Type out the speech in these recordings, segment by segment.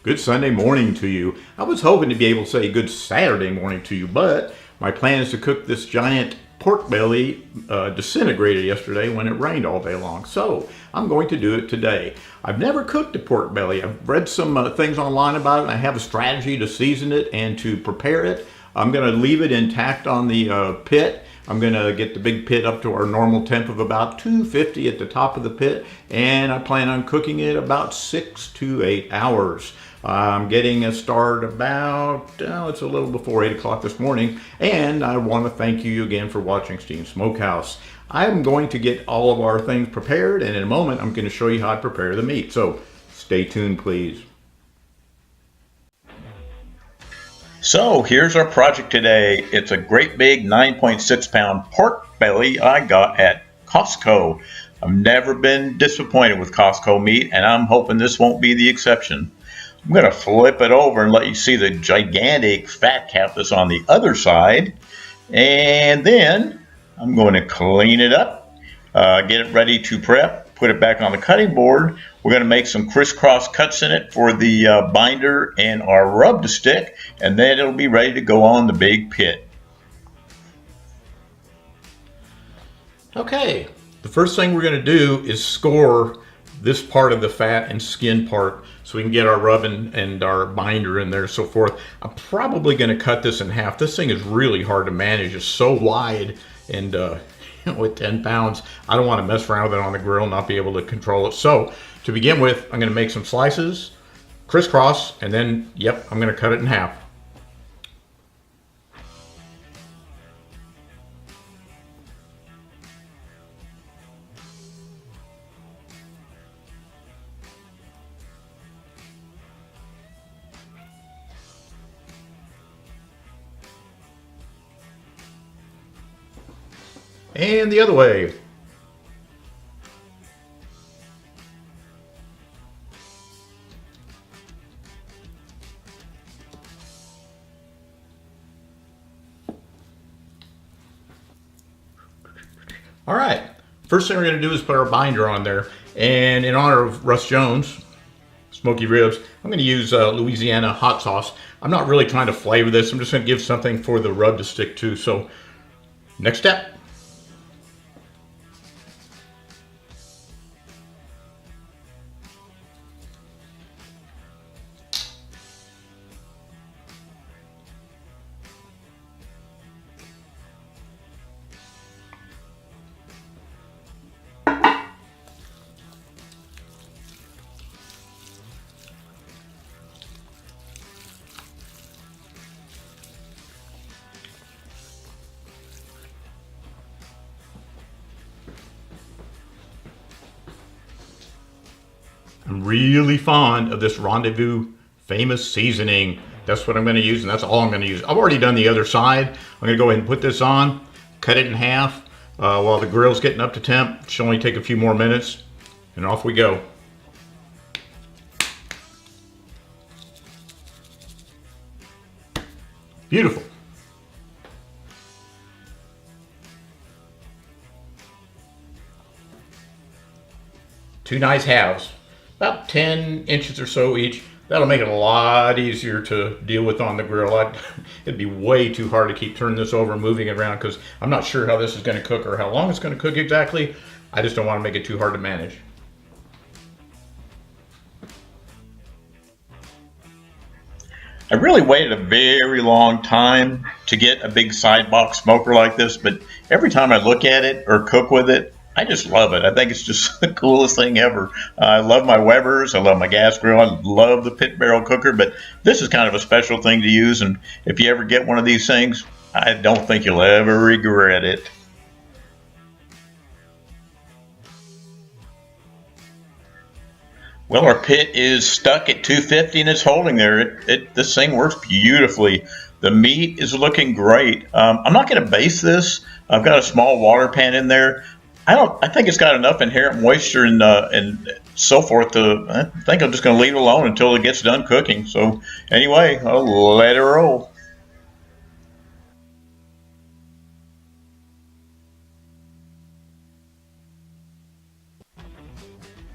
Good Sunday morning to you. I was hoping to be able to say good Saturday morning to you, but my plan is to cook this giant pork belly disintegrated yesterday when it rained all day long. So I'm going to do it today. I've never cooked a pork belly. I've read some things online about it, and I have a strategy to season it and to prepare it. I'm going to leave it intact on the pit. I'm going to get the big pit up to our normal temp of about 250 at the top of the pit, and I plan on cooking it about 6 to 8 hours. I'm getting a start about, it's a little before 8 o'clock this morning, and I want to thank you again for watching SteenSmokeHouse. I'm going to get all of our things prepared, and in a moment I'm going to show you how to prepare the meat. So stay tuned, please. So here's our project today. It's a great big 9.6 pound pork belly I got at Costco. I've never been disappointed with Costco meat, and I'm hoping this won't be the exception. I'm going to flip it over and let you see the gigantic fat cap that's on the other side. And then I'm going to clean it up, get it ready to prep, put it back on the cutting board. We're going to make some crisscross cuts in it for the binder and our rub to stick, and then it'll be ready to go on the big pit. Okay, the first thing we're going to do is score this part of the fat and skin part so we can get our rub and our binder in there and so forth. I'm probably going to cut this in half. This thing is really hard to manage. It's so wide, and with 10 pounds, I don't want to mess around with it on the grill and not be able to control it. So to begin with, I'm going to make some slices, crisscross, and then, yep, I'm going to cut it in half. And the other way. All right, first thing we're going to do is put our binder on there. And in honor of Russ Jones, Smoky Ribs, I'm going to use Louisiana hot sauce. I'm not really trying to flavor this. I'm just going to give something for the rub to stick to. So next step. I'm really fond of this Rendezvous famous seasoning. That's what I'm going to use, and that's all I'm going to use. I've already done the other side. I'm going to go ahead and put this on, cut it in half while the grill's getting up to temp. It should only take a few more minutes, and off we go. Beautiful. Two nice halves, about 10 inches or so each. That'll make it a lot easier to deal with on the grill. It'd be way too hard to keep turning this over and moving it around because I'm not sure how this is going to cook or how long it's going to cook exactly. I just don't want to make it too hard to manage. I really waited a very long time to get a big side box smoker like this, but every time I look at it or cook with it, I just love it. I think it's just the coolest thing ever. I love my Webers. I love my gas grill. I love the pit barrel cooker, but this is kind of a special thing to use, and if you ever get one of these things, I don't think you'll ever regret it. Well, our pit is stuck at 250 and it's holding there. This thing works beautifully. The meat is looking great. I'm not going to baste this. I've got a small water pan in there. I think it's got enough inherent moisture and so forth I think I'm just going to leave it alone until it gets done cooking. So anyway, I'll let it roll.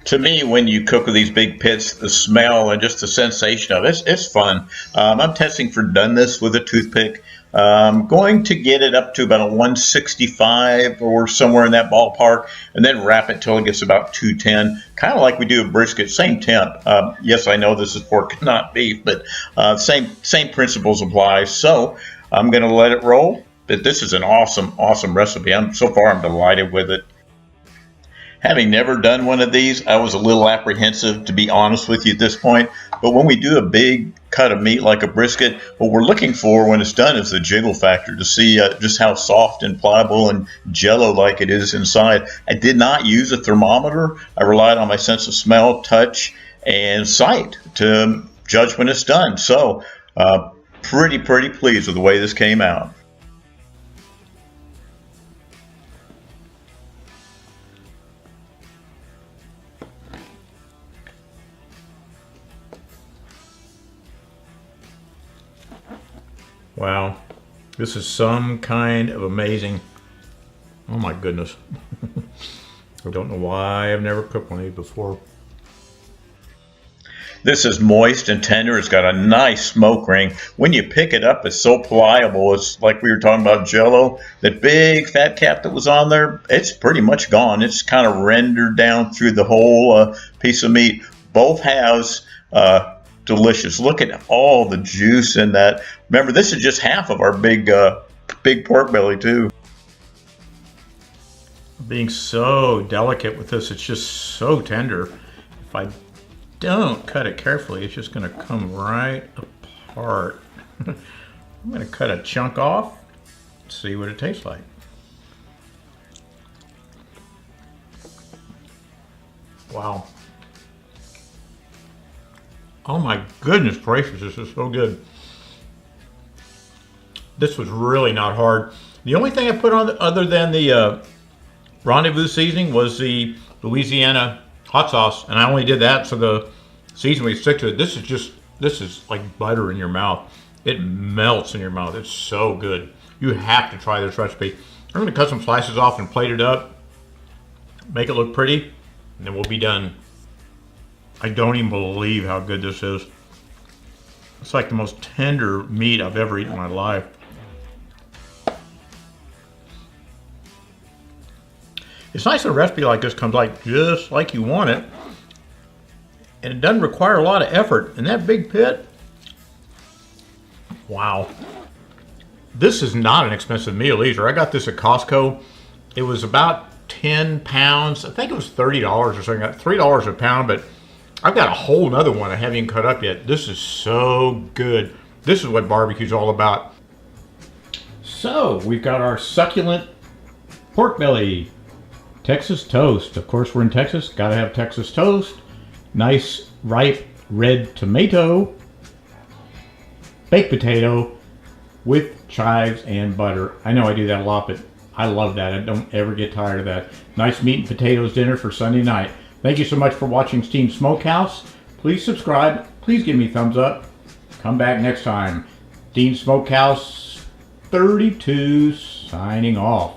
To me, when you cook with these big pits, the smell and just the sensation of it's fun. I'm testing for doneness with a toothpick. I'm going to get it up to about a 165 or somewhere in that ballpark, and then wrap it till it gets about 210, kind of like we do a brisket, same temp. Yes, I know this is pork, not beef, but same principles apply. So I'm going to let it roll. But this is an awesome recipe. So far I'm delighted with it. Having never done one of these, I was a little apprehensive, to be honest with you at this point. But when we do a big cut of meat like a brisket, what we're looking for when it's done is the jiggle factor, to see just how soft and pliable and jello-like it is inside. I did not use a thermometer. I relied on my sense of smell, touch, and sight to judge when it's done. So pretty pleased with the way this came out. Wow, this is some kind of amazing. Oh my goodness. I don't know why I've never cooked one of these before. This is moist and tender. It's got a nice smoke ring. When you pick it up, it's so pliable. It's like we were talking about Jello. That big fat cap that was on there, it's pretty much gone. It's kind of rendered down through the whole piece of meat. Both halves, delicious. Look at all the juice in that. Remember, this is just half of our big pork belly too. Being so delicate with this, it's just so tender. If I don't cut it carefully, it's just going to come right apart. I'm going to cut a chunk off, see what it tastes like. Wow. Oh my goodness gracious, this is so good. This was really not hard. The only thing I put on other than the Rendezvous seasoning was the Louisiana hot sauce, and I only did that so the seasoning would stick to it. This is like butter in your mouth. It melts in your mouth. It's so good. You have to try this recipe. I'm going to cut some slices off and plate it up, make it look pretty, and then we'll be done. I don't even believe how good this is. It's like the most tender meat I've ever eaten in my life. It's nice that a recipe like this comes like just like you want it, and it doesn't require a lot of effort. And that big pit, wow. This is not an expensive meal either. I got this at Costco. It was about 10 pounds. I think it was $30 or something. $3 a pound, but I've got a whole nother one I haven't even cut up yet. This is so good. This is what barbecue's all about. So we've got our succulent pork belly, Texas toast. Of course, we're in Texas. Gotta have Texas toast. Nice ripe red tomato, baked potato with chives and butter. I know I do that a lot, but I love that. I don't ever get tired of that. Nice meat and potatoes dinner for Sunday night. Thank you so much for watching SteenSmokeHouse. Please subscribe. Please give me a thumbs up. Come back next time. SteenSmokeHouse 32 signing off.